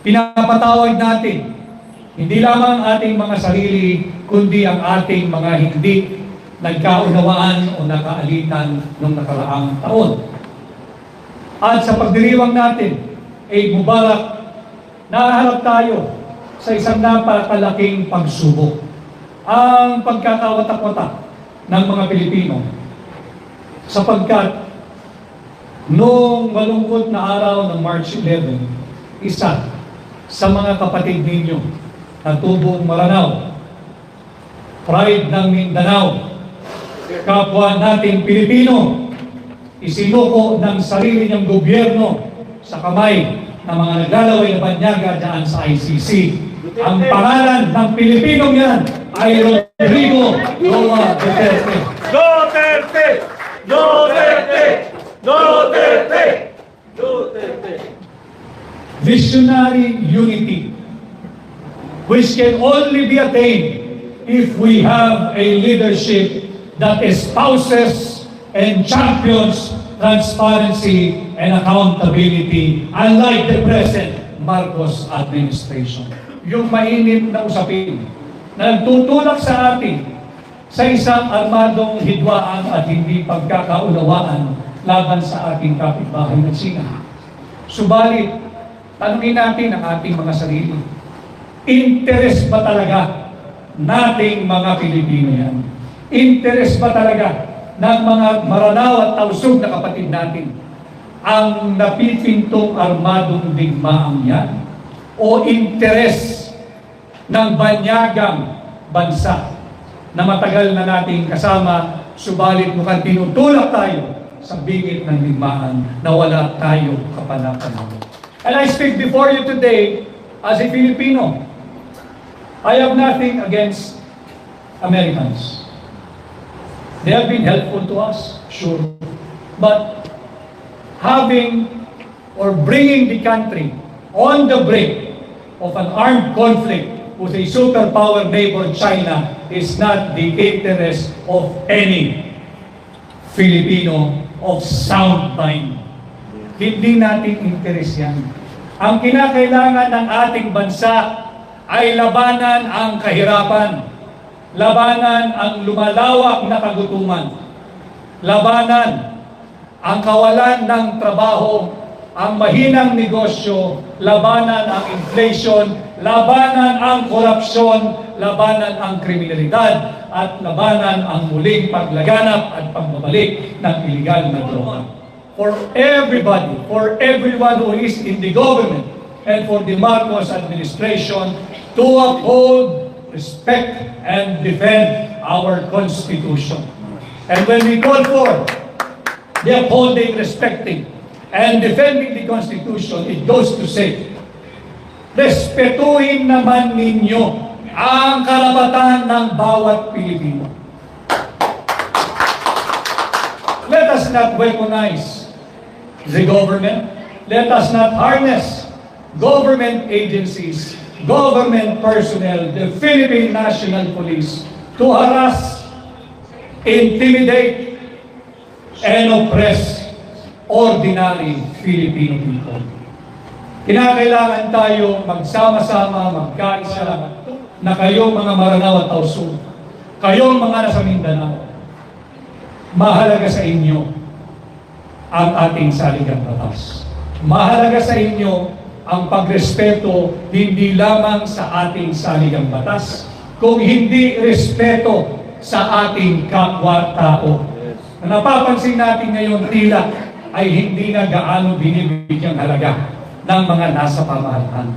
pinapatawag natin hindi lamang ating mga sarili, kundi ang ating mga hindi nagkaunawaan o nakaalitan noong nakaraang taon. At sa pagdiriwang natin, Eid Mubarak, nahaharap tayo sa isang napakalaking pagsubok. Ang pagkakawatak-watak ng mga Pilipino. Sapagkat noong malungkot na araw ng March 11, isa sa mga kapatid ninyo na tubong Maranao, pride ng Mindanao, kapwa nating Pilipino, isinuko ng sarili niyang gobyerno sa kamay ng mga naglalaway na banyaga dyan sa ICC. Ang pangalan ng Pilipinong yan ay Rodrigo Roa Duterte. Duterte! Duterte! Duterte! Duterte! Visionary unity, which can only be attained if we have a leadership that espouses and champions transparency and accountability, unlike the present Marcos administration. Yung mainit na usapin na nagtutulak sa atin sa isang armadong hidwaan at hindi pagkakaunawaan laban sa ating kapitbahay ng China. Subalit, tanungin natin ang ating mga sarili. Interes ba talaga nating mga Pilipino yan? Interes ba talaga ng mga Maranao at Tausug na kapatid natin ang napipintong armadong digmaang yan? O interes ng banyagang bansa na matagal na nating kasama, subalit mukhang tinutulak tayo sa bingit ng digmaan na wala tayo kapanapanahon. And I speak before you today as a Filipino. I have nothing against Americans. They have been helpful to us, sure. But having or bringing the country on the brink of an armed conflict with a superpower neighbor, China, is not the interest of any Filipino of sound mind. Hindi natin interes yan. Ang kinakailangan ng ating bansa ay labanan ang kahirapan, labanan ang lumalawak na kagutuman, labanan ang kawalan ng trabaho, ang mahinang negosyo, labanan ang inflation, labanan ang korupsyon, labanan ang kriminalidad, at labanan ang muling paglaganap at pagbabalik ng iligal na droga. For everybody, for everyone who is in the government, and for the Marcos administration to uphold, respect, and defend our Constitution. And when we call for the upholding, respecting, and defending the Constitution, it goes to say, respetuhin naman ninyo ang karapatan ng bawat Pilipino. Let us not weaponize the government. Let us not harness government agencies, government personnel, the Philippine National Police to harass, intimidate, and oppress ordinary Filipino people. Kinakailangan tayo magsama-sama, magkaisa, na kayong mga Maranao at Tausug, kayong mga nasa Mindanao, mahalaga sa inyo ang ating saligang batas. Mahalaga sa inyo ang pagrespeto hindi lamang sa ating saligang batas, kung hindi respeto sa ating kapwa-tao. Napapansin natin ngayon tila ay hindi na gaano binibigyang halaga ng mga nasa pamahalaan.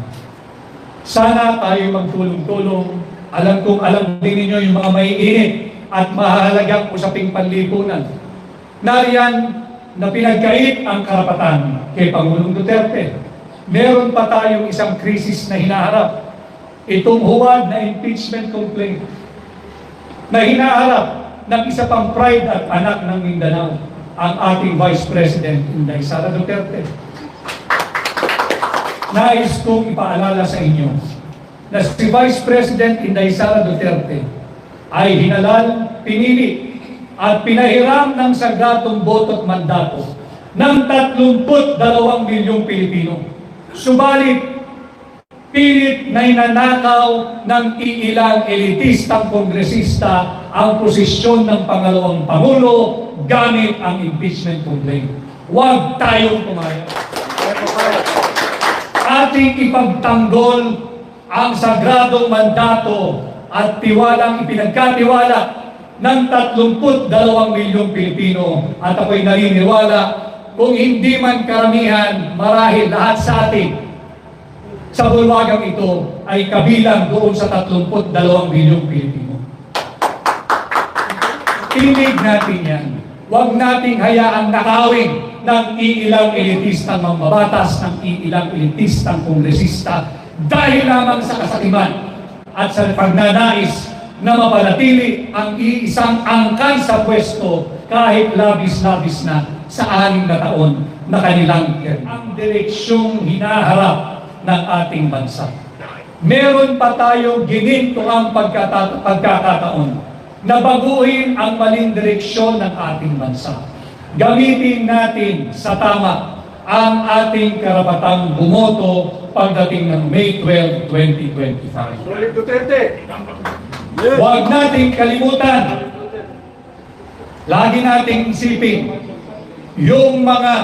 Sana tayo magtulong-tulong. Alam kong alam din ninyo yung mga maiinit at mahalagang usaping panlipunan. Nariyan na pinagkait ang karapatan kay Pangulong Duterte. Meron pa tayong isang krisis na hinaharap. Itong huwad na impeachment complaint na hinaharap ng isa pang pride at anak ng Mindanao, ang ating Vice President, Inday Sara Duterte. Nais kong ipaalala sa inyo na si Vice President Inday Sara Duterte ay hinalal, pinili, at pinahiram ng sagratong boto't mandato ng 32 milyong Pilipino. Subalit, Pilit na inanakaw ng iilang elitistang kongresista ang posisyon ng pangalawang Pangulo gamit ang impeachment complaint. Huwag tayong pumayag. Ating ipagtanggol ang sagradong mandato at tiwalang ipinagkatiwala ng 32 milyong Pilipino. At ako'y naniniwala, kung hindi man karamihan, marahil lahat sa atin sa bulwagang ito ay kabilang doon sa 32 milyong Pilipino. Tinig natin yan. Huwag nating hayaang nakawin ng iilang elitistang mambabatas, ng iilang elitistang kongresista dahil lamang sa kasakiman at sa pagnanais na mapanatili ang iisang angkan sa pwesto kahit labis-labis na sa 6 na taon na kanilang ang direksyong hinaharap ng ating bansa. Meron pa tayong ginintuang pagkakataon na baguhin ang maling direksyon ng ating bansa. Gamitin natin sa tama ang ating karapatang bumoto pagdating ng May 12, 2025. Solid Duterte. Huwag nating kalimutan, lagi nating isipin, yung mga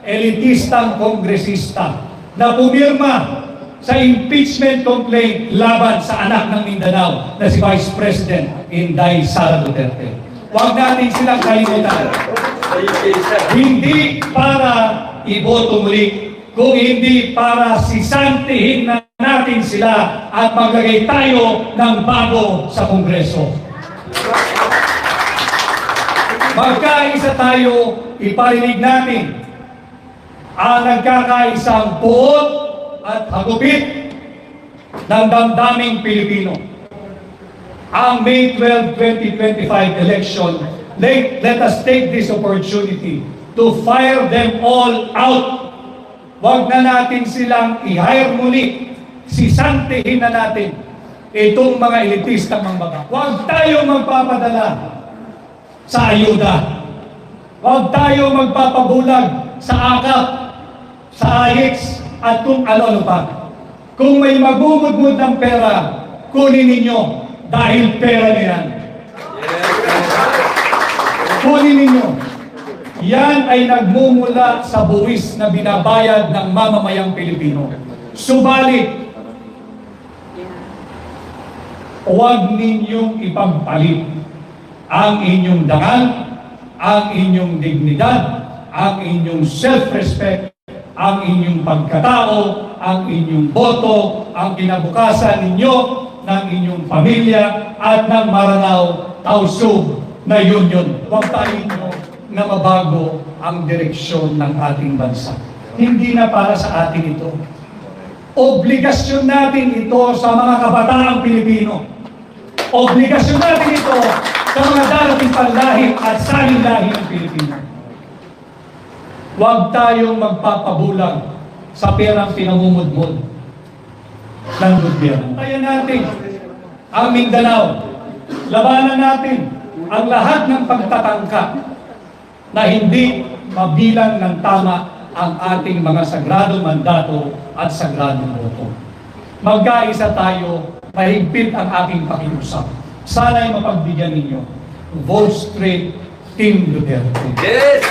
elitistang kongresista na pumirma sa impeachment complaint laban sa anak ng Mindanao na si Vice President Inday Sara Duterte. Huwag natin silang kalimutan. Hindi para iboto muli, kung hindi para sisantihin na natin sila at maglagay tayo ng bago sa Kongreso. Magkaisa tayo, iparinig natin ang nagkakaisang puot at hagupit ng damdaming Pilipino. Ang May 12, 2025 election, let us take this opportunity to fire them all out. Huwag na natin silang i-hire muli. Sisantihin na natin itong mga elitistang mambaga. Huwag tayong magpapadala sa ayuda. Huwag tayong magpapabulag sa akap, sa AIX, at kung ano-ano pa. Kung may magmumudmud ng pera, kunin ninyo dahil pera na yan. Kunin ninyo. Yan ay nagmumula sa buwis na binabayad ng mamamayang Pilipino. Subalit, huwag ninyong ipagpalit ang inyong dangal, ang inyong dignidad, ang inyong self-respect, ang inyong pagkatao, ang inyong boto, ang kinabukasan ninyo, ng inyong pamilya, at ng Maranao Tausug na union. Huwag tayo na mabago ang direksyon ng ating bansa. Hindi na para sa atin ito. Obligasyon natin ito sa mga kabataang Pilipino. Obligasyon natin ito sa mga darating panlahi at saling-lahi ng Pilipino. Huwag tayong magpapabulag sa perang pinamumudmod ng gobyerno. Kaya natin ang Mindanao. Labanan natin ang lahat ng pagtatangka na hindi mabilang ng tama ang ating mga sagradong mandato at sagradong boto. Magkaisa tayo, mahigpit ang aking pakiusap. Sana'y mapagbigyan ninyo. Vote straight, Team Duterte. Yes!